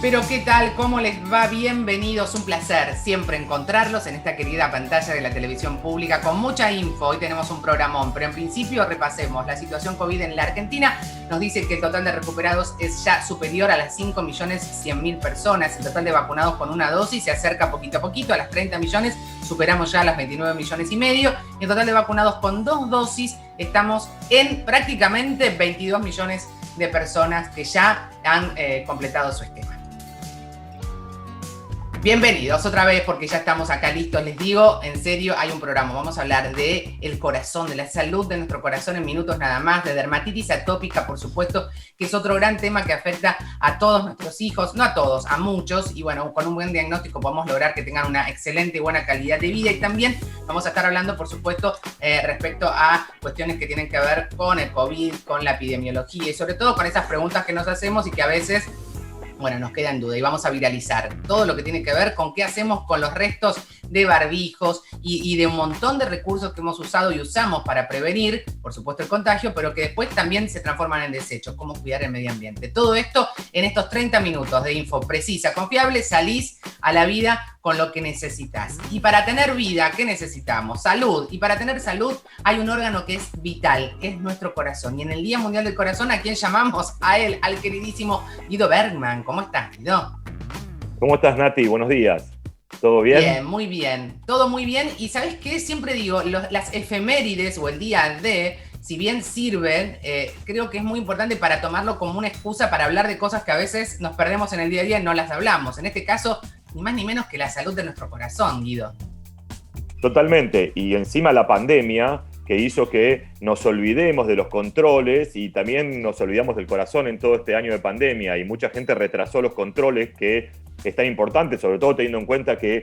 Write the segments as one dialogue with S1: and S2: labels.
S1: Pero ¿qué tal? ¿Cómo les va? Bienvenidos, un placer siempre encontrarlos en esta querida pantalla de la televisión pública con mucha info. Hoy tenemos un programón, pero en principio repasemos la situación COVID en la Argentina. Nos dice que el total de recuperados es ya superior a las 5.100.000 personas. El total de vacunados con una dosis se acerca poquito a poquito a las 30 millones. Superamos ya las 29 millones y medio. Y el total de vacunados con 2 dosis estamos en prácticamente 22 millones de personas que ya han completado su esquema. Bienvenidos otra vez porque ya estamos acá listos. Les digo, en serio, hay un programa. Vamos a hablar de el corazón, de la salud de nuestro corazón en minutos nada más, de dermatitis atópica, por supuesto, que es otro gran tema que afecta a todos nuestros hijos, no a todos, a muchos. Y bueno, con un buen diagnóstico podemos lograr que tengan una excelente y buena calidad de vida. Y también vamos a estar hablando, por supuesto, respecto a cuestiones que tienen que ver con el COVID, con la epidemiología y sobre todo con esas preguntas que nos hacemos y que a veces nos queda en duda, y vamos a viralizar todo lo que tiene que ver con qué hacemos con los restos de barbijos y de un montón de recursos que hemos usado y usamos para prevenir, por supuesto, el contagio, pero que después también se transforman en desechos, cómo cuidar el medio ambiente. Todo esto en estos 30 minutos de info precisa, confiable, salís a la vida con lo que necesitas. Y para tener vida, ¿qué necesitamos? Salud. Y para tener salud hay un órgano que es vital, que es nuestro corazón. Y en el Día Mundial del Corazón, ¿a quién llamamos? A él, al queridísimo Guido Bergman. ¿Cómo estás, Guido?
S2: ¿Cómo estás, Nati? Buenos días. ¿Todo bien?
S1: Bien, muy bien. Todo muy bien. Y ¿sabes qué? Siempre digo, las efemérides o el día de, si bien sirven, creo que es muy importante para tomarlo como una excusa para hablar de cosas que a veces nos perdemos en el día a día y no las hablamos. En este caso, ni más ni menos que la salud de nuestro corazón, Guido.
S2: Totalmente. Y encima la pandemia, que hizo que nos olvidemos de los controles y también nos olvidamos del corazón en todo este año de pandemia, y mucha gente retrasó los controles que es tan importante, sobre todo teniendo en cuenta que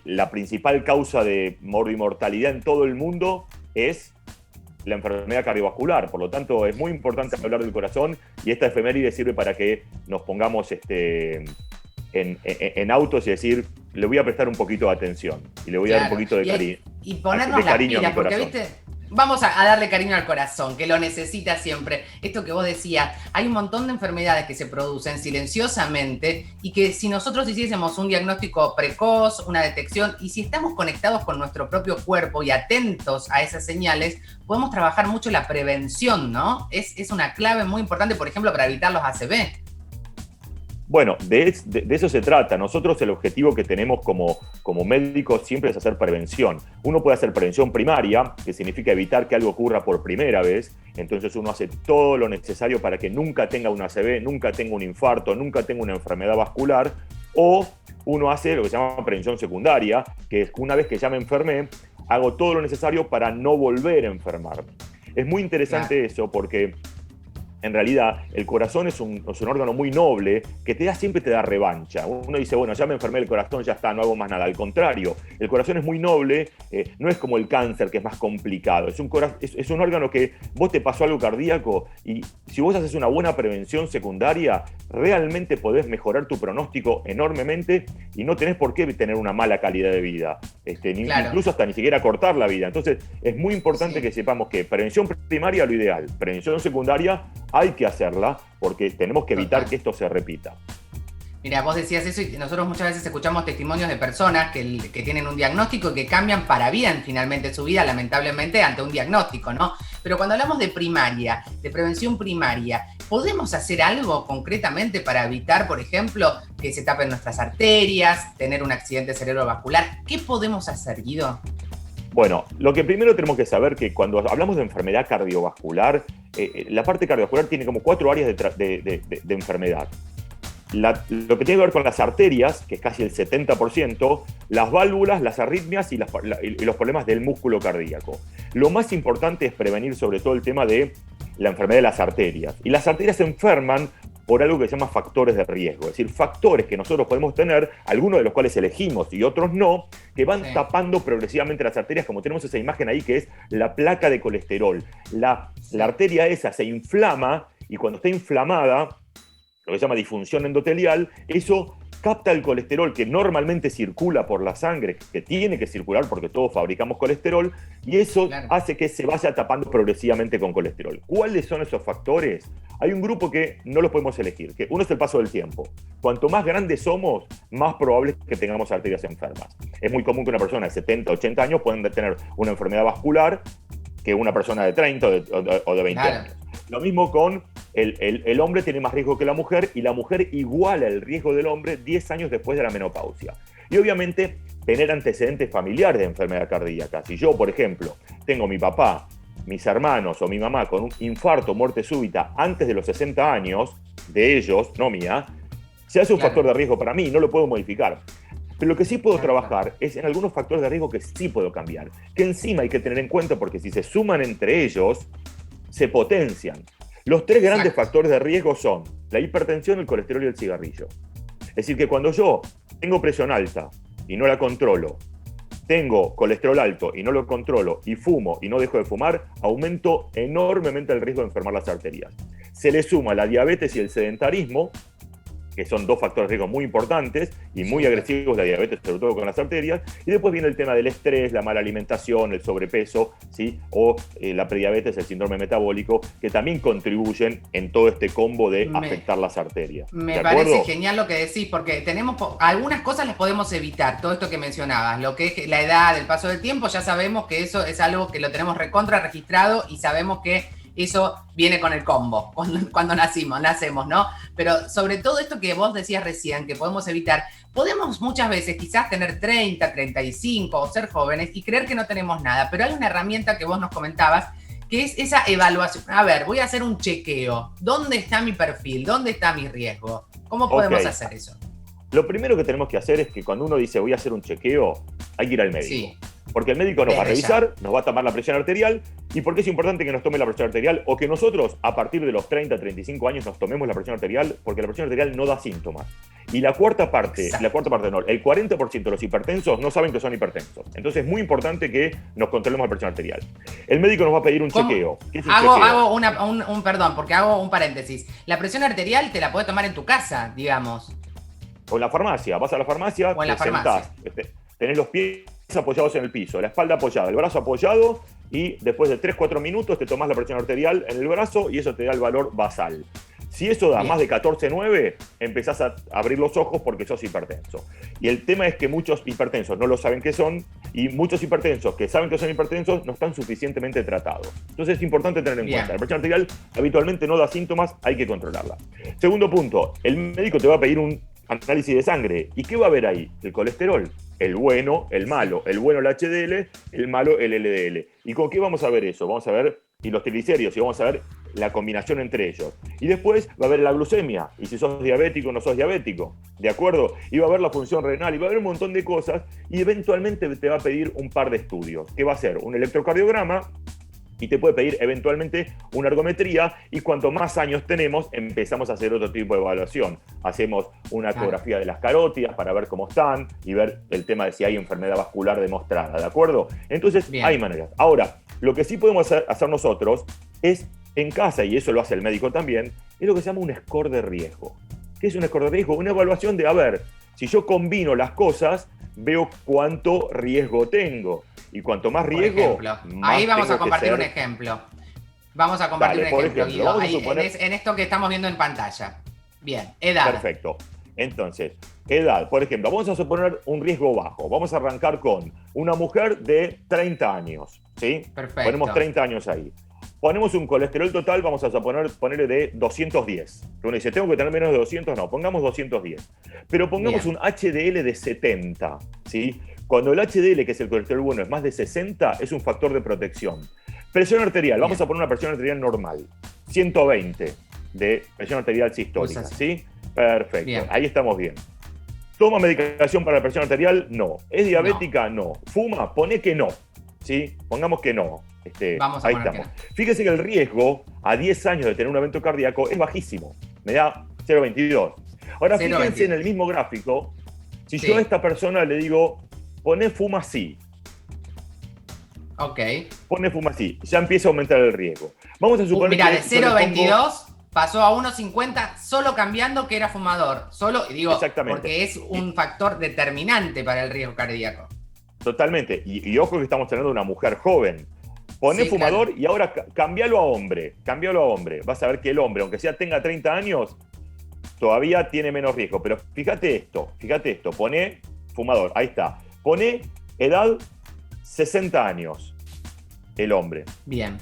S2: la principal causa de morbimortalidad en todo el mundo es la enfermedad cardiovascular. Por lo tanto, es muy importante hablar del corazón, y esta efeméride sirve para que nos pongamos en autos y decir, le voy a prestar un poquito de atención y le voy a dar un poquito de cariño.
S1: Y ponernos la pila, porque viste, vamos a darle cariño al corazón, que lo necesita siempre. Esto que vos decías, hay un montón de enfermedades que se producen silenciosamente y que si nosotros hiciésemos un diagnóstico precoz, una detección, y si estamos conectados con nuestro propio cuerpo y atentos a esas señales, podemos trabajar mucho la prevención, ¿no? Es una clave muy importante, por ejemplo, para evitar los ACV.
S2: Bueno, de eso se trata. Nosotros el objetivo que tenemos como médicos siempre es hacer prevención. Uno puede hacer prevención primaria, que significa evitar que algo ocurra por primera vez. Entonces uno hace todo lo necesario para que nunca tenga un ACV, nunca tenga un infarto, nunca tenga una enfermedad vascular. O uno hace lo que se llama prevención secundaria, que es que una vez que ya me enfermé, hago todo lo necesario para no volver a enfermarme. Es muy interesante eso porque en realidad el corazón es un órgano muy noble que siempre te da revancha. Uno dice, bueno, ya me enfermé del corazón, ya está, no hago más nada. Al contrario, el corazón es muy noble, no es como el cáncer, que es más complicado. Es un órgano que vos te pasó algo cardíaco y si vos haces una buena prevención secundaria, realmente podés mejorar tu pronóstico enormemente y no tenés por qué tener una mala calidad de vida. Incluso hasta ni siquiera cortar la vida. Entonces, es muy importante que sepamos que prevención primaria lo ideal, prevención secundaria hay que hacerla porque tenemos que evitar que esto se repita.
S1: Mira, vos decías eso y nosotros muchas veces escuchamos testimonios de personas que tienen un diagnóstico y que cambian para bien finalmente su vida, lamentablemente, ante un diagnóstico, ¿no? Pero cuando hablamos de primaria, de prevención primaria, ¿podemos hacer algo concretamente para evitar, por ejemplo, que se tapen nuestras arterias, tener un accidente cerebrovascular? ¿Qué podemos hacer, Guido?
S2: Bueno, lo que primero tenemos que saber que cuando hablamos de enfermedad cardiovascular, la parte cardiovascular tiene como 4 áreas de enfermedad. Lo que tiene que ver con las arterias, que es casi el 70%, las válvulas, las arritmias y los problemas del músculo cardíaco. Lo más importante es prevenir sobre todo el tema de la enfermedad de las arterias. Y las arterias se enferman por algo que se llama factores de riesgo, es decir, factores que nosotros podemos tener, algunos de los cuales elegimos y otros no, que van tapando progresivamente las arterias, como tenemos esa imagen ahí que es la placa de colesterol. La arteria esa se inflama y cuando está inflamada, lo que se llama disfunción endotelial, eso capta el colesterol que normalmente circula por la sangre, que tiene que circular porque todos fabricamos colesterol, y eso hace que se vaya tapando progresivamente con colesterol. ¿Cuáles son esos factores? Hay un grupo que no los podemos elegir, que uno es el paso del tiempo. Cuanto más grandes somos, más probable es que tengamos arterias enfermas. Es muy común que una persona de 70, 80 años pueda tener una enfermedad vascular que una persona de 30 o de 20 años. Lo mismo con el hombre, tiene más riesgo que la mujer, y la mujer iguala el riesgo del hombre 10 años después de la menopausia. Y obviamente tener antecedentes familiares de enfermedad cardíaca. Si yo, por ejemplo, tengo mi papá, mis hermanos o mi mamá con un infarto, muerte súbita antes de los 60 años, de ellos, no mía, se hace un factor de riesgo para mí, no lo puedo modificar. Pero lo que sí puedo trabajar es en algunos factores de riesgo que sí puedo cambiar, que encima hay que tener en cuenta porque si se suman entre ellos, se potencian. Los tres grandes factores de riesgo son la hipertensión, el colesterol y el cigarrillo. Es decir, que cuando yo tengo presión alta y no la controlo, tengo colesterol alto y no lo controlo, y fumo y no dejo de fumar, aumento enormemente el riesgo de enfermar las arterias. Se le suma la diabetes y el sedentarismo, que son dos factores de riesgo muy importantes y muy agresivos, la diabetes, sobre todo con las arterias, y después viene el tema del estrés, la mala alimentación, el sobrepeso, ¿sí? O la prediabetes, el síndrome metabólico, que también contribuyen en todo este combo de afectar las arterias.
S1: Me parece genial lo que decís, porque tenemos algunas cosas las podemos evitar, todo esto que mencionabas, lo que es la edad, el paso del tiempo, ya sabemos que eso es algo que lo tenemos recontra registrado y sabemos que eso viene con el combo, cuando nacemos, ¿no? Pero sobre todo esto que vos decías recién, que podemos evitar, podemos muchas veces quizás tener 30, 35 o ser jóvenes y creer que no tenemos nada, pero hay una herramienta que vos nos comentabas, que es esa evaluación. A ver, voy a hacer un chequeo. ¿Dónde está mi perfil? ¿Dónde está mi riesgo? ¿Cómo podemos hacer eso?
S2: Lo primero que tenemos que hacer es que cuando uno dice voy a hacer un chequeo, hay que ir al médico. Sí. Porque el médico nos va a revisar, nos va a tomar la presión arterial. ¿Y por qué es importante que nos tome la presión arterial? O que nosotros, a partir de los 30, 35 años, nos tomemos la presión arterial, porque la presión arterial no da síntomas. Y el 40% de los hipertensos no saben que son hipertensos. Entonces es muy importante que nos controlemos la presión arterial. El médico nos va a pedir un chequeo. ¿Qué es un chequeo?
S1: Perdón, porque hago un paréntesis. La presión arterial te la podés tomar en tu casa, digamos.
S2: O en la farmacia. Vas a la farmacia, te sentás, tenés los pies apoyados en el piso, la espalda apoyada, el brazo apoyado, y después de 3-4 minutos te tomás la presión arterial en el brazo y eso te da el valor basal. Si eso da más de 14,9, empezás a abrir los ojos porque sos hipertenso. Y el tema es que muchos hipertensos no lo saben qué son, y muchos hipertensos que saben que son hipertensos no están suficientemente tratados. Entonces es importante tener en cuenta, la presión arterial habitualmente no da síntomas, hay que controlarla. Segundo punto, el médico te va a pedir un análisis de sangre. ¿Y qué va a ver ahí? El colesterol. El bueno, el malo. El bueno, el HDL, el malo, el LDL. ¿Y con qué vamos a ver eso? Vamos a ver, y los triglicéridos, y vamos a ver la combinación entre ellos. Y después va a haber la glucemia, y si sos diabético o no sos diabético, ¿de acuerdo? Y va a haber la función renal, y va a haber un montón de cosas, y eventualmente te va a pedir un par de estudios, que va a ser un electrocardiograma, y te puede pedir eventualmente una ergometría, y cuanto más años tenemos, empezamos a hacer otro tipo de evaluación. Hacemos una ecografía de las carótidas para ver cómo están, y ver el tema de si hay enfermedad vascular demostrada, ¿de acuerdo? Entonces, hay maneras. Ahora, lo que sí podemos hacer nosotros es en casa, y eso lo hace el médico también, es lo que se llama un score de riesgo. ¿Qué es un score de riesgo? Una evaluación de, a ver, si yo combino las cosas, veo cuánto riesgo tengo. Y cuanto más riesgo, más
S1: ahí vamos a compartir un ejemplo. Vamos a compartir un ejemplo, Guido. En esto que estamos viendo en pantalla. Bien, edad.
S2: Perfecto. Entonces, edad, por ejemplo, vamos a suponer un riesgo bajo. Vamos a arrancar con una mujer de 30 años, ¿sí?
S1: Perfecto.
S2: Ponemos 30 años ahí. Ponemos un colesterol total, vamos a ponerle de 210. Uno dice, ¿tengo que tener menos de 200? No, pongamos 210. Pero pongamos un HDL de 70, ¿sí? Cuando el HDL, que es el colesterol bueno, es más de 60, es un factor de protección. Presión arterial, vamos a poner una presión arterial normal. 120 de presión arterial sistólica, ¿sí? Perfecto, bien. Ahí estamos bien. ¿Toma medicación para la presión arterial? No. ¿Es diabética? No. ¿Fuma? Pone que no, ¿sí? Pongamos que no. Ahí estamos. Fíjese que el riesgo a 10 años de tener un evento cardíaco es bajísimo. Me da 0,22. Ahora fíjense en el mismo gráfico, si yo a esta persona le digo, poné fuma sí.
S1: Ok.
S2: Pone fuma sí. Ya empieza a aumentar el riesgo. Vamos a suponer
S1: mira, de 0,22 pasó a 1,50 solo cambiando que era fumador. Solo, digo,
S2: Exactamente.
S1: porque es un factor determinante para el riesgo cardíaco.
S2: Totalmente. Y ojo que estamos hablando de una mujer joven. Poné
S1: Sí,
S2: fumador
S1: claro.
S2: y ahora cambialo a hombre. Cambialo a hombre. Vas a ver que el hombre, aunque sea tenga 30 años, todavía tiene menos riesgo. Pero fíjate esto. Poné fumador, ahí está. Poné edad 60 años, el hombre.
S1: Bien.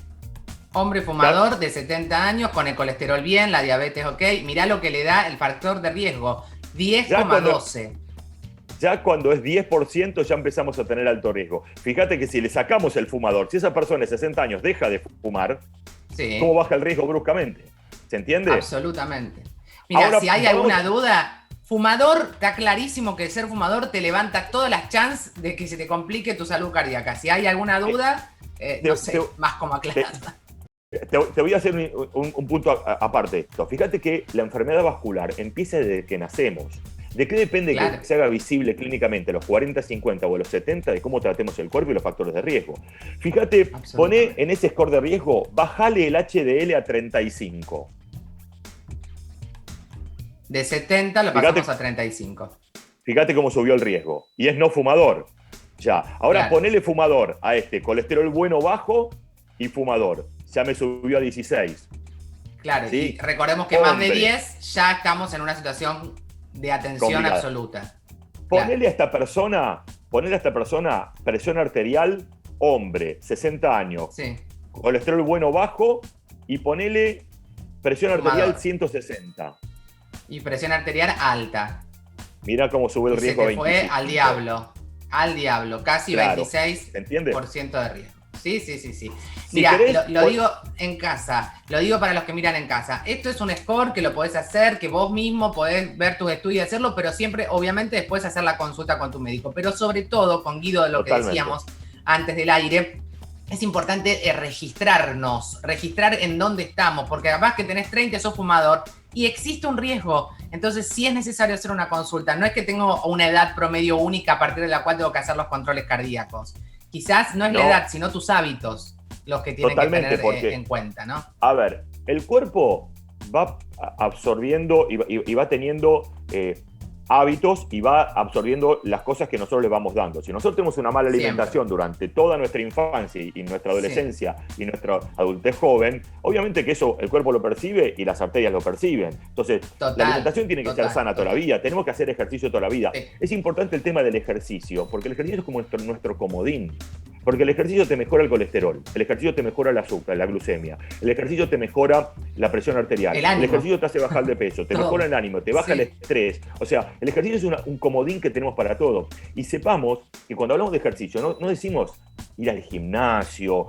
S1: Hombre fumador de 70 años, con el colesterol bien, la diabetes ok. Mirá lo que le da el factor de riesgo. 10,12.
S2: Ya cuando es 10% ya empezamos a tener alto riesgo. Fíjate que si le sacamos el fumador, si esa persona de 60 años deja de fumar,
S1: Sí.
S2: ¿cómo baja el riesgo bruscamente? ¿Se entiende?
S1: Absolutamente. Mira,
S2: Ahora,
S1: si hay alguna duda, fumador, está clarísimo que ser fumador te levanta todas las chances de que se te complique tu salud cardíaca. Si hay alguna duda, no sé, más como aclararla.
S2: Te voy a hacer un punto aparte de esto. Fíjate que la enfermedad vascular empieza desde que nacemos. ¿De qué depende que se haga visible clínicamente a los 40, 50 o a los 70? De cómo tratemos el cuerpo y los factores de riesgo. Fíjate, poné en ese score de riesgo, bajale el HDL a 35.
S1: De 70 lo pasamos a 35.
S2: Fíjate cómo subió el riesgo. Y es no fumador. Ya. Ahora ponele fumador a este, colesterol bueno bajo y fumador. Ya me subió a 16.
S1: Claro,
S2: ¿sí?
S1: Y recordemos que más de 10 ya estamos en una situación de atención complicada. Absoluta.
S2: Ponele a esta persona presión arterial, hombre, 60 años.
S1: Sí.
S2: Colesterol bueno bajo y ponele presión arterial 160.
S1: Y presión arterial alta.
S2: Mira cómo sube el riesgo a 25.
S1: Fue al diablo, casi 26% de riesgo. Sí. Mira, lo digo en casa, lo digo para los que miran en casa. Esto es un score que lo podés hacer, que vos mismo podés ver tus estudios y hacerlo, pero siempre, obviamente, después hacer la consulta con tu médico. Pero sobre todo, con Guido, de lo que decíamos antes del aire, es importante registrar en dónde estamos, porque además que tenés 30, sos fumador, y existe un riesgo. Entonces sí es necesario hacer una consulta. No es que tengo una edad promedio única a partir de la cual tengo que hacer los controles cardíacos. Quizás no es la edad, sino tus hábitos los que tienen que tener en cuenta, ¿no?
S2: A ver, el cuerpo va absorbiendo y va teniendo hábitos y va absorbiendo las cosas que nosotros le vamos dando. Si nosotros tenemos una mala alimentación durante toda nuestra infancia y nuestra adolescencia y nuestra adultez joven, obviamente que eso el cuerpo lo percibe y las arterias lo perciben. Entonces, la alimentación tiene que ser sana toda la vida, tenemos que hacer ejercicio toda la vida. Sí. Es importante el tema del ejercicio, porque el ejercicio es como nuestro comodín. Porque el ejercicio te mejora el colesterol, el ejercicio te mejora el azúcar, la glucemia, el ejercicio te mejora la presión arterial, el ejercicio te hace bajar de peso, te mejora el ánimo, te baja el estrés. O sea, el ejercicio es un comodín que tenemos para todo. Y sepamos que cuando hablamos de ejercicio, no decimos ir al gimnasio,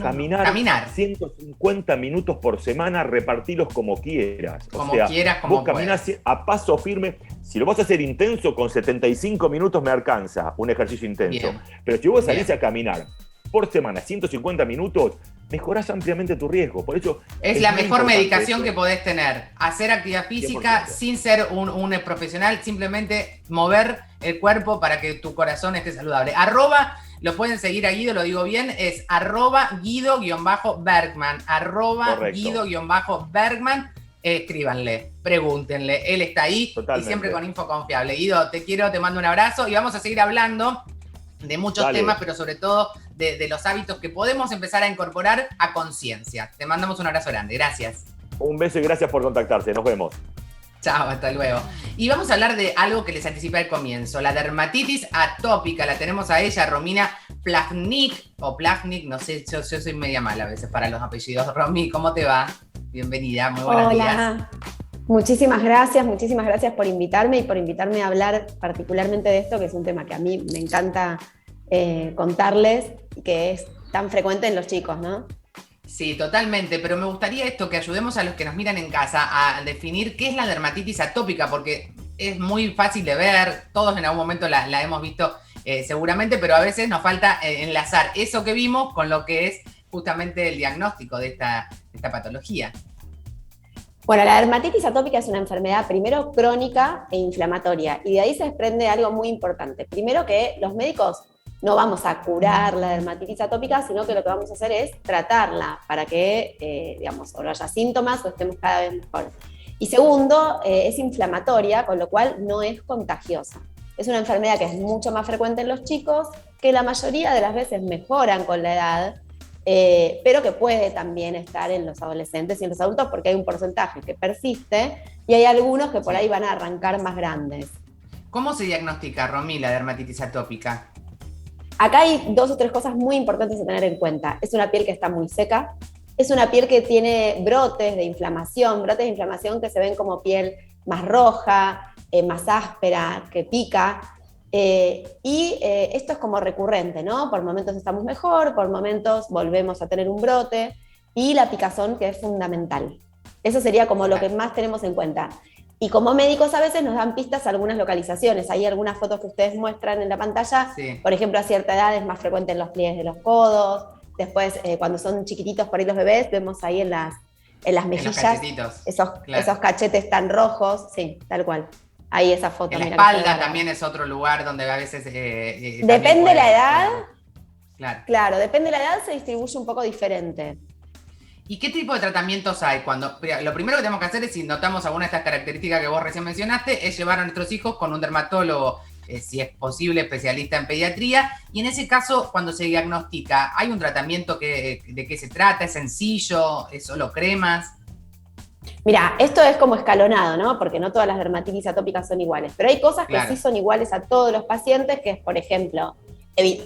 S2: caminar 150 minutos por semana, repartirlos como quieras. Vos caminás a paso firme. Si lo vas a hacer intenso, con 75 minutos me alcanza un ejercicio intenso. Bien. Pero si vos salís a caminar por semana 150 minutos, mejorás ampliamente tu riesgo. Por eso
S1: es la mejor medicación que podés tener. Hacer actividad física 100%. Sin ser un profesional, simplemente mover el cuerpo para que tu corazón esté saludable. @ lo pueden seguir a Guido, lo digo bien, es @Guido_Bergman. @Guido_Bergman. Escríbanle, pregúntenle, él está ahí. Totalmente. Y siempre con info confiable. Guido, te quiero, te mando un abrazo y vamos a seguir hablando de muchos temas, pero sobre todo de los hábitos que podemos empezar a incorporar a conciencia. Te mandamos un abrazo grande, gracias.
S2: Un beso y gracias por contactarse, nos vemos.
S1: Chao, hasta luego. Y vamos a hablar de algo que les anticipé al comienzo, la dermatitis atópica. La tenemos a ella, Romina Plavnik, o Plavnik, no sé, yo soy media mala a veces para los apellidos. Romy, ¿cómo te va? Bienvenida, muy buenos días.
S3: Muchísimas gracias por invitarme y por invitarme a hablar particularmente de esto, que es un tema que a mí me encanta contarles y que es tan frecuente en los chicos, ¿no?
S1: Sí, totalmente, pero me gustaría esto, que ayudemos a los que nos miran en casa a definir qué es la dermatitis atópica, porque es muy fácil de ver, todos en algún momento la hemos visto seguramente, pero a veces nos falta enlazar eso que vimos con lo que es justamente el diagnóstico de esta patología.
S3: Bueno, la dermatitis atópica es una enfermedad primero crónica e inflamatoria, y de ahí se desprende algo muy importante. Primero, que los médicos no vamos a curar la dermatitis atópica, sino que lo que vamos a hacer es tratarla para que, digamos, o no haya síntomas o estemos cada vez mejor. Y segundo, es inflamatoria, con lo cual no es contagiosa. Es una enfermedad que es mucho más frecuente en los chicos, que la mayoría de las veces mejoran con la edad, pero que puede también estar en los adolescentes y en los adultos porque hay un porcentaje que persiste y hay algunos que por ahí van a arrancar más grandes.
S1: ¿Cómo se diagnostica, Romy, la dermatitis atópica?
S3: Acá hay 2 o 3 cosas muy importantes a tener en cuenta. Es una piel que está muy seca, es una piel que tiene brotes de inflamación que se ven como piel más roja, más áspera, que pica. Esto es como recurrente, ¿no? Por momentos estamos mejor, por momentos volvemos a tener un brote, y la picazón, que es fundamental. Eso sería como lo que más tenemos en cuenta. Y como médicos a veces nos dan pistas a algunas localizaciones. Hay algunas fotos que ustedes muestran en la pantalla, sí. Por ejemplo, a cierta edad es más frecuente en los pliegues de los codos. Después, cuando son chiquititos por ahí los bebés, vemos ahí en las mejillas esos cachetes tan rojos, sí, tal cual. Ahí esa foto.
S1: En la espalda también es otro lugar donde a veces...
S3: depende de la edad. Claro, depende de la edad, se distribuye un poco diferente.
S1: ¿Y qué tipo de tratamientos hay? Lo primero que tenemos que hacer es, si notamos alguna de estas características que vos recién mencionaste, es llevar a nuestros hijos con un dermatólogo, si es posible, especialista en pediatría. Y en ese caso, cuando se diagnostica, ¿hay un tratamiento de qué se trata? ¿Es sencillo? ¿Es solo cremas?
S3: Mira, esto es como escalonado, ¿no? Porque no todas las dermatitis atópicas son iguales. Pero hay cosas que sí son iguales a todos los pacientes, que es, por ejemplo,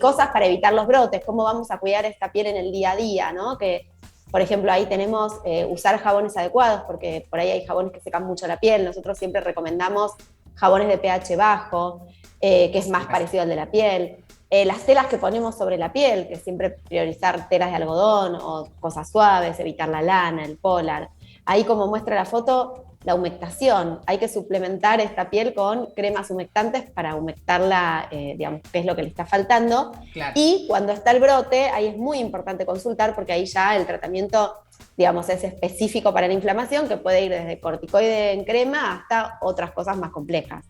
S3: cosas para evitar los brotes, cómo vamos a cuidar esta piel en el día a día, ¿no? Que, por ejemplo, ahí tenemos usar jabones adecuados, porque por ahí hay jabones que secan mucho la piel. Nosotros siempre recomendamos jabones de pH bajo, que es más parecido al de la piel. Las telas que ponemos sobre la piel, que siempre priorizar telas de algodón o cosas suaves, evitar la lana, el polar. Ahí, como muestra la foto, la humectación. Hay que suplementar esta piel con cremas humectantes para humectarla, digamos, que es lo que le está faltando. Claro. Y cuando está el brote, ahí es muy importante consultar, porque ahí ya el tratamiento, digamos, es específico para la inflamación, que puede ir desde corticoide en crema hasta otras cosas más complejas.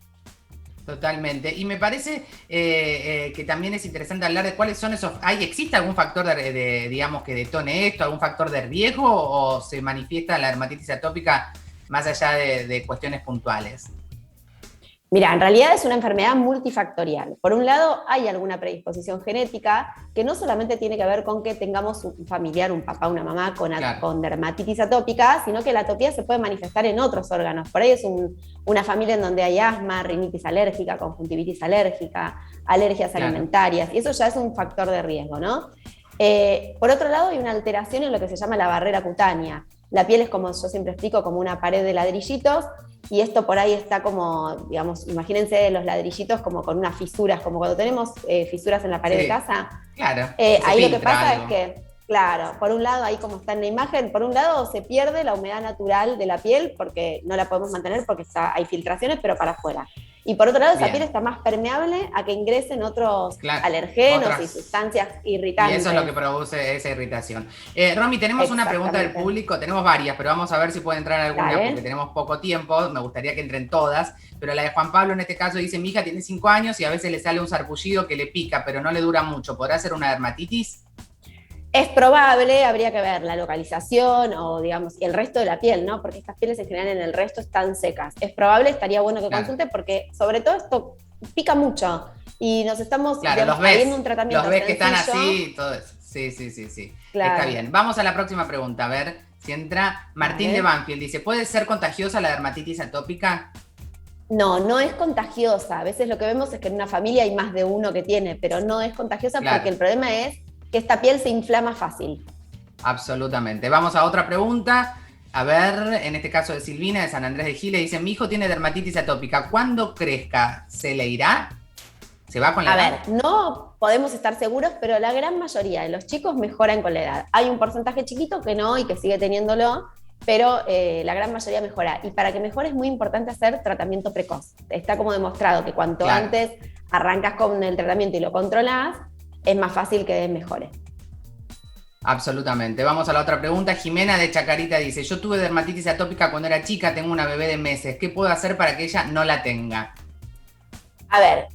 S1: Totalmente. Y me parece que también es interesante hablar de cuáles son esos... ¿Existe algún factor digamos, que detone esto, algún factor de riesgo, o se manifiesta la dermatitis atópica más allá de cuestiones puntuales?
S3: Mira, en realidad es una enfermedad multifactorial. Por un lado, hay alguna predisposición genética que no solamente tiene que ver con que tengamos un familiar, un papá, una mamá con dermatitis atópica, sino que la atopía se puede manifestar en otros órganos. Por ahí es una familia en donde hay asma, rinitis alérgica, conjuntivitis alérgica, alergias alimentarias, y eso ya es un factor de riesgo, ¿no? Por otro lado, hay una alteración en lo que se llama la barrera cutánea. La piel es, como yo siempre explico, como una pared de ladrillitos, y esto por ahí está como, digamos, imagínense los ladrillitos como con unas fisuras, como cuando tenemos fisuras en la pared de casa.
S1: Claro.
S3: Ahí lo que pasa es que, claro, por un lado, ahí como está en la imagen, por un lado se pierde la humedad natural de la piel porque no la podemos mantener porque hay filtraciones, pero para afuera. Y por otro lado, esa piel está más permeable a que ingresen otros alergenos y sustancias irritantes.
S1: Y eso es lo que produce esa irritación. Romy, tenemos una pregunta del público, tenemos varias, pero vamos a ver si puede entrar alguna, porque tenemos poco tiempo, me gustaría que entren todas, pero la de Juan Pablo en este caso dice: mi hija tiene 5 años y a veces le sale un sarpullido que le pica, pero no le dura mucho, ¿podrá ser una dermatitis?
S3: Es probable, habría que ver la localización o, digamos, y el resto de la piel, ¿no? Porque estas pieles en general en el resto están secas. Es probable, estaría bueno que consulte, porque sobre todo esto pica mucho y nos estamos haciendo un tratamiento
S1: los ves
S3: sencillo.
S1: Que están así y todo eso. Sí. Claro. Está bien. Vamos a la próxima pregunta, a ver si entra Martín de Banfield. Dice: ¿puede ser contagiosa la dermatitis atópica?
S3: No, no es contagiosa. A veces lo que vemos es que en una familia hay más de uno que tiene, pero no es contagiosa porque el problema es que esta piel se inflama fácil.
S1: Absolutamente. Vamos a otra pregunta. A ver, en este caso de Silvina, de San Andrés de Giles, dice: mi hijo tiene dermatitis atópica. ¿Cuándo crezca, se le irá? ¿Se va con la edad?
S3: A ver, no podemos estar seguros, pero la gran mayoría de los chicos mejoran con la edad. Hay un porcentaje chiquito que no y que sigue teniéndolo, pero la gran mayoría mejora. Y para que mejore es muy importante hacer tratamiento precoz. Está como demostrado que cuanto antes arrancas con el tratamiento y lo controlás, es más fácil que mejore.
S1: Absolutamente. Vamos a la otra pregunta. Jimena de Chacarita dice: yo tuve dermatitis atópica cuando era chica, tengo una bebé de meses. ¿Qué puedo hacer para que ella no la tenga?
S3: A ver,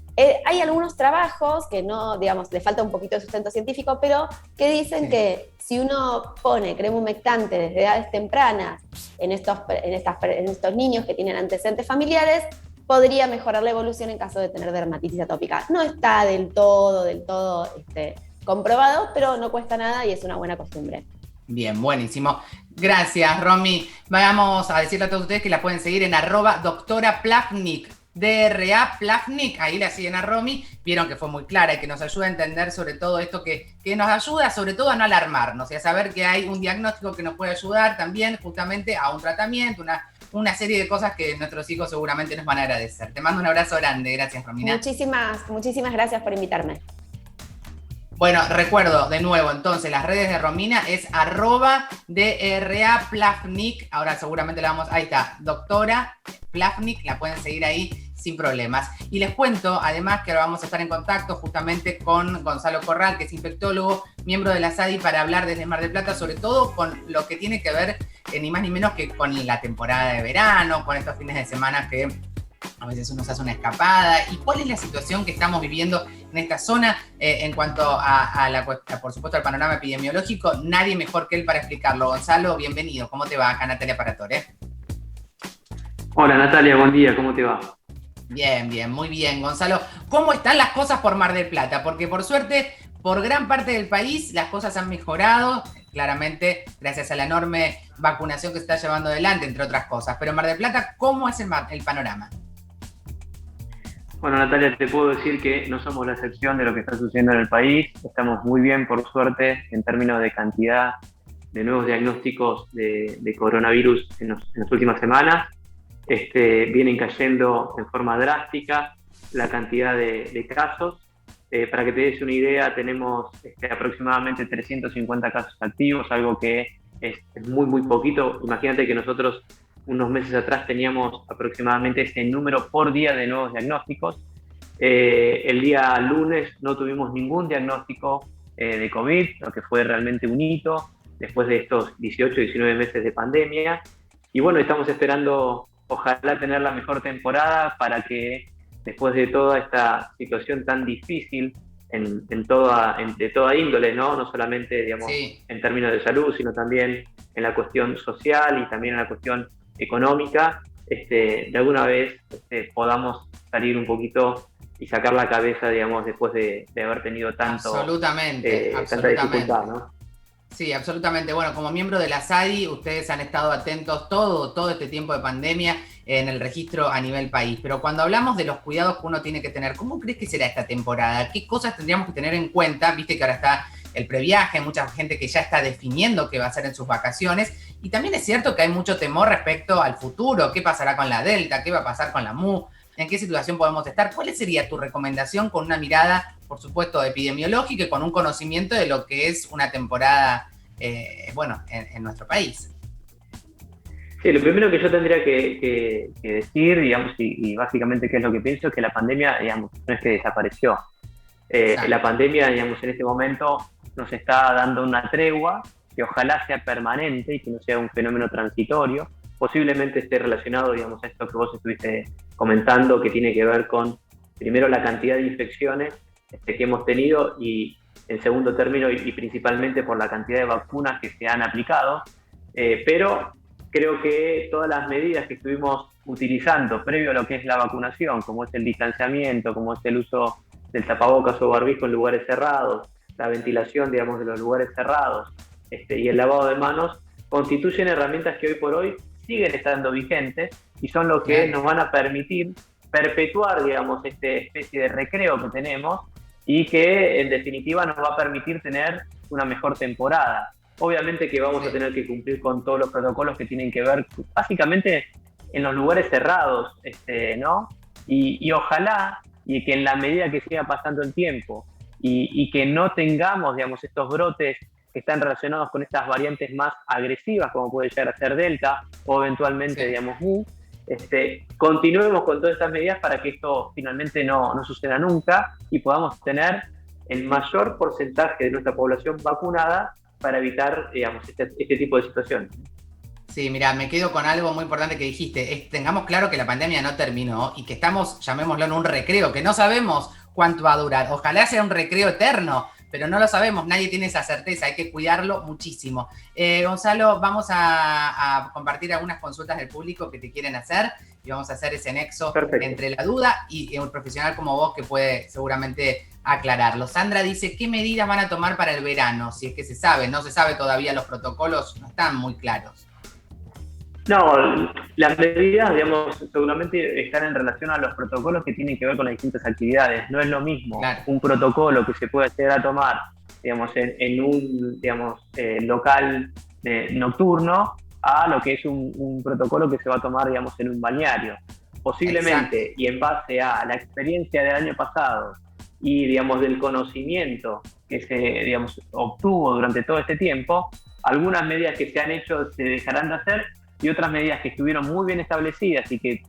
S3: hay algunos trabajos que no, digamos, le falta un poquito de sustento científico, pero que dicen que si uno pone crema humectante desde edades tempranas en estos niños que tienen antecedentes familiares, podría mejorar la evolución en caso de tener dermatitis atópica. No está del todo comprobado, pero no cuesta nada y es una buena costumbre.
S1: Bien, buenísimo. Gracias, Romy. Vamos a decirle a todos ustedes que la pueden seguir en @doctora Plavnik, DRA Plavnik, ahí la siguen a Romy. Vieron que fue muy clara y que nos ayuda a entender sobre todo esto que nos ayuda sobre todo a no alarmarnos y a saber que hay un diagnóstico que nos puede ayudar también justamente a un tratamiento, una serie de cosas que nuestros hijos seguramente nos van a agradecer. Te mando un abrazo grande. Gracias, Romina.
S3: Muchísimas gracias por invitarme.
S1: Bueno, recuerdo de nuevo, entonces, las redes de Romina es @DRA Plavnik. Ahora seguramente la vamos... Ahí está, doctora Plavnik, la pueden seguir ahí sin problemas. Y les cuento, además, que ahora vamos a estar en contacto justamente con Gonzalo Corral, que es infectólogo, miembro de la SADI, para hablar desde Mar del Plata, sobre todo con lo que tiene que ver, ni más ni menos que con la temporada de verano, con estos fines de semana que a veces uno se hace una escapada, y cuál es la situación que estamos viviendo en esta zona en cuanto por supuesto, al panorama epidemiológico. Nadie mejor que él para explicarlo. Gonzalo, bienvenido. ¿Cómo te va? Acá Natalia Paratore.
S4: Hola Natalia, buen día, ¿cómo te va?
S1: Bien, muy bien, Gonzalo. ¿Cómo están las cosas por Mar del Plata? Porque por suerte, por gran parte del país, las cosas han mejorado, claramente gracias a la enorme vacunación que se está llevando adelante, entre otras cosas. Pero en Mar del Plata, ¿cómo es el panorama?
S4: Bueno, Natalia, te puedo decir que no somos la excepción de lo que está sucediendo en el país. Estamos muy bien, por suerte, en términos de cantidad de nuevos diagnósticos de coronavirus en las últimas semanas. Vienen cayendo en forma drástica la cantidad de casos. Para que te des una idea, tenemos aproximadamente 350 casos activos, algo que es muy poquito. Imagínate que nosotros unos meses atrás teníamos aproximadamente ese número por día de nuevos diagnósticos. El día lunes no tuvimos ningún diagnóstico de COVID, lo que fue realmente un hito después de estos 18-19 meses de pandemia. Y bueno, estamos esperando, ojalá, tener la mejor temporada para que después de toda esta situación tan difícil de toda índole, no solamente, digamos, en términos de salud, sino también en la cuestión social y también en la cuestión económica, de alguna vez podamos salir un poquito y sacar la cabeza, digamos, después de haber tenido tanta dificultad, ¿no?
S1: Sí, absolutamente. Bueno, como miembro de la SADI, ustedes han estado atentos todo este tiempo de pandemia en el registro a nivel país. Pero cuando hablamos de los cuidados que uno tiene que tener, ¿cómo crees que será esta temporada? ¿Qué cosas tendríamos que tener en cuenta? Viste que ahora está el previaje, hay mucha gente que ya está definiendo qué va a hacer en sus vacaciones. Y también es cierto que hay mucho temor respecto al futuro. ¿Qué pasará con la Delta? ¿Qué va a pasar con la MU? ¿En qué situación podemos estar? ¿Cuál sería tu recomendación con una mirada, por supuesto, epidemiológica y con un conocimiento de lo que es una temporada, en nuestro país?
S4: Sí, lo primero que yo tendría que decir, digamos, y básicamente qué es lo que pienso, es que la pandemia, digamos, no es que desapareció. La pandemia, digamos, en este momento nos está dando una tregua que ojalá sea permanente y que no sea un fenómeno transitorio. Posiblemente esté relacionado, digamos, a esto que vos estuviste comentando, que tiene que ver con, primero, la cantidad de infecciones que hemos tenido y, en segundo término, y principalmente por la cantidad de vacunas que se han aplicado. Pero creo que todas las medidas que estuvimos utilizando previo a lo que es la vacunación, como es el distanciamiento, como es el uso del tapabocas o barbijo en lugares cerrados, la ventilación, digamos, de los lugares cerrados, y el lavado de manos, constituyen herramientas que hoy por hoy siguen estando vigentes y son lo que nos van a permitir perpetuar, digamos, esta especie de recreo que tenemos y que, en definitiva, nos va a permitir tener una mejor temporada. Obviamente que vamos a tener que cumplir con todos los protocolos que tienen que ver, básicamente, en los lugares cerrados, ¿no? Y ojalá, y que en la medida que siga pasando el tiempo y que no tengamos, digamos, estos brotes que están relacionados con estas variantes más agresivas, como puede llegar a ser Delta o eventualmente, digamos, MU, continuemos con todas estas medidas para que esto finalmente no suceda nunca y podamos tener el mayor porcentaje de nuestra población vacunada para evitar, digamos, este tipo de situaciones.
S1: Sí, mira, me quedo con algo muy importante que dijiste. Tengamos claro que la pandemia no terminó y que estamos, llamémoslo, en un recreo, que no sabemos cuánto va a durar. Ojalá sea un recreo eterno, pero no lo sabemos, nadie tiene esa certeza, hay que cuidarlo muchísimo. Gonzalo, vamos a compartir algunas consultas del público que te quieren hacer y vamos a hacer ese nexo entre la duda y un profesional como vos que puede seguramente aclararlo. Sandra dice, ¿qué medidas van a tomar para el verano? Si es que se sabe, no se sabe todavía, los protocolos no están muy claros.
S4: No, las medidas, digamos, seguramente están en relación a los protocolos que tienen que ver con las distintas actividades. No es lo mismo un protocolo que se puede llegar a tomar, digamos, en un, digamos, local nocturno a lo que es un protocolo que se va a tomar, digamos, en un balneario. Posiblemente, y en base a la experiencia del año pasado y, digamos, del conocimiento que se, digamos, obtuvo durante todo este tiempo, algunas medidas que se han hecho se dejarán de hacer y otras medidas que estuvieron muy bien establecidas y que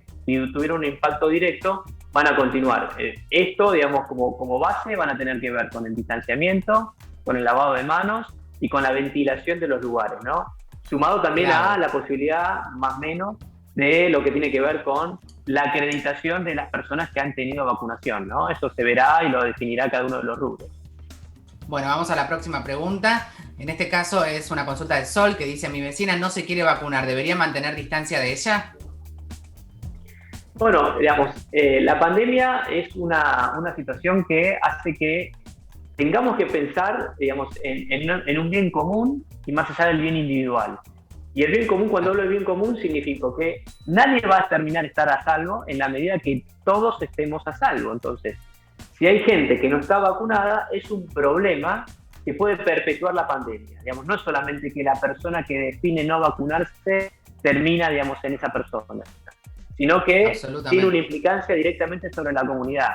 S4: tuvieron un impacto directo van a continuar. Esto, digamos, como base van a tener que ver con el distanciamiento, con el lavado de manos y con la ventilación de los lugares, ¿no? Sumado también a la posibilidad, más o menos, de lo que tiene que ver con la acreditación de las personas que han tenido vacunación, ¿no? Eso se verá y lo definirá cada uno de los rubros.
S1: Bueno, vamos a la próxima pregunta. En este caso es una consulta de Sol que dice, mi vecina no se quiere vacunar, ¿debería mantener distancia de ella?
S4: Bueno, digamos, la pandemia es una situación que hace que tengamos que pensar, digamos, en un bien común y más allá del bien individual. Y el bien común, cuando hablo de bien común, significa que nadie va a terminar de estar a salvo en la medida que todos estemos a salvo. Entonces, si hay gente que no está vacunada, es un problema que puede perpetuar la pandemia. Digamos, no es solamente que la persona que define no vacunarse termina, digamos, en esa persona, sino que tiene una implicancia directamente sobre la comunidad.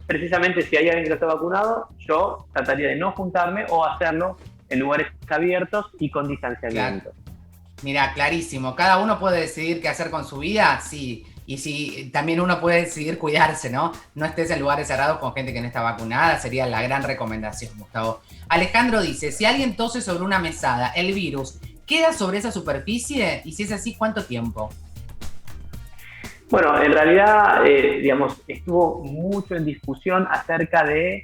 S4: Precisamente si hay alguien que no está vacunado, yo trataría de no juntarme o hacerlo en lugares abiertos y con distanciamiento.
S1: Claro. Mira, clarísimo. ¿Cada uno puede decidir qué hacer con su vida? Sí. Y si también uno puede decidir cuidarse, ¿no? No estés en lugares cerrados con gente que no está vacunada, sería la gran recomendación, Gustavo. Alejandro dice, si alguien tose sobre una mesada, ¿el virus queda sobre esa superficie? Y si es así, ¿cuánto tiempo?
S4: Bueno, en realidad, digamos, estuvo mucho en discusión acerca de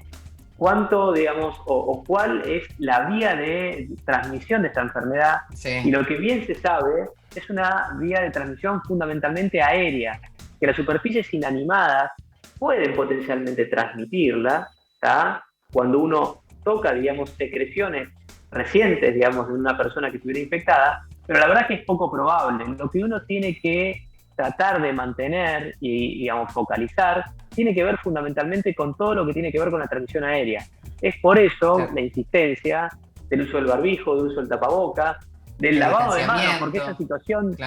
S4: cuánto, digamos, o cuál es la vía de transmisión de esta enfermedad. Sí. Y lo que bien se sabe es una vía de transmisión fundamentalmente aérea, que las superficies inanimadas pueden potencialmente transmitirla, ¿tá? Cuando uno toca, digamos, secreciones recientes, digamos, de una persona que estuviera infectada, pero la verdad es que es poco probable. Lo que uno tiene que tratar de mantener y, digamos, focalizar, tiene que ver fundamentalmente con todo lo que tiene que ver con la transmisión aérea. Es por eso la insistencia del uso del barbijo, del uso del tapaboca, del lavado de manos, porque esa situación,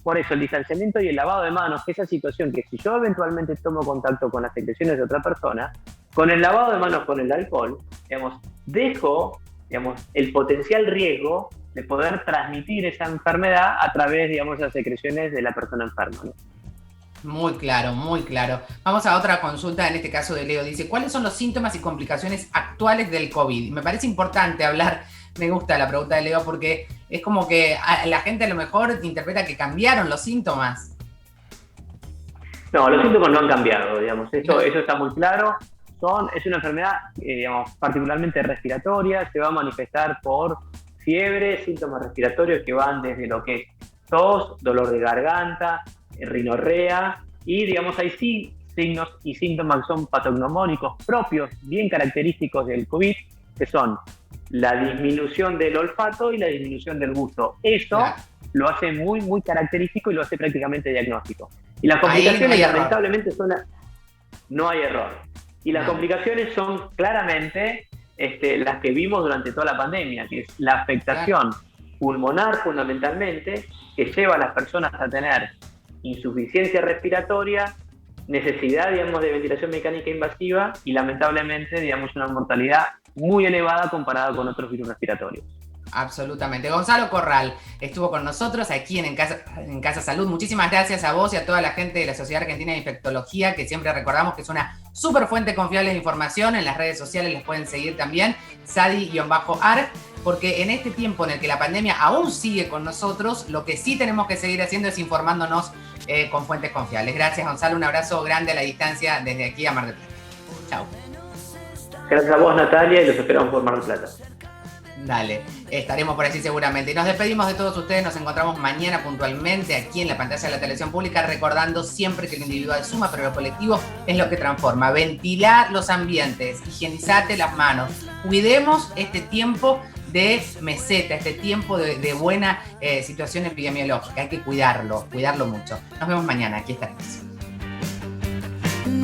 S4: por eso el distanciamiento y el lavado de manos, que esa situación que si yo eventualmente tomo contacto con las secreciones de otra persona, con el lavado de manos con el alcohol, digamos, dejo, digamos, el potencial riesgo de poder transmitir esa enfermedad a través, digamos, de las secreciones de la persona enferma, ¿no?
S1: Muy claro, muy claro. Vamos a otra consulta, en este caso de Leo. Dice, ¿cuáles son los síntomas y complicaciones actuales del COVID? Me parece importante hablar, me gusta la pregunta de Leo, porque es como que la gente a lo mejor interpreta que cambiaron los síntomas.
S4: No, los síntomas no han cambiado, digamos. Eso está muy claro. Es una enfermedad, digamos, particularmente respiratoria. Se va a manifestar por fiebre, síntomas respiratorios que van desde lo que es tos, dolor de garganta, rinorrea, y digamos hay sí signos y síntomas que son patognomónicos propios, bien característicos del COVID, que son la disminución del olfato y la disminución del gusto. Eso lo hace muy, muy característico y lo hace prácticamente diagnóstico. Y las complicaciones, lamentablemente, no hay error. Y las complicaciones son claramente las que vimos durante toda la pandemia, que es la afectación pulmonar fundamentalmente, que lleva a las personas a tener insuficiencia respiratoria, necesidad, digamos, de ventilación mecánica invasiva y lamentablemente, digamos, una mortalidad muy elevada comparada con otros virus respiratorios.
S1: Absolutamente. Gonzalo Corral estuvo con nosotros aquí en Casa Salud. Muchísimas gracias a vos y a toda la gente de la Sociedad Argentina de Infectología, que siempre recordamos que es una súper fuente confiable de información. En las redes sociales les pueden seguir también, Sadi-AR. porque en este tiempo en el que la pandemia aún sigue con nosotros, lo que sí tenemos que seguir haciendo es informándonos con fuentes confiables. Gracias, Gonzalo, un abrazo grande a la distancia desde aquí a Mar del Plata. Chao.
S4: Gracias a vos, Natalia, y los esperamos por Mar del Plata.
S1: Dale, estaremos por allí seguramente. Y nos despedimos de todos ustedes, nos encontramos mañana puntualmente aquí en la pantalla de la televisión pública, recordando siempre que lo individual suma, pero lo colectivo es lo que transforma. Ventilar los ambientes, higienizate las manos, cuidemos este tiempo de meseta, este tiempo de buena situación epidemiológica, hay que cuidarlo mucho. Nos vemos mañana, aquí estaremos.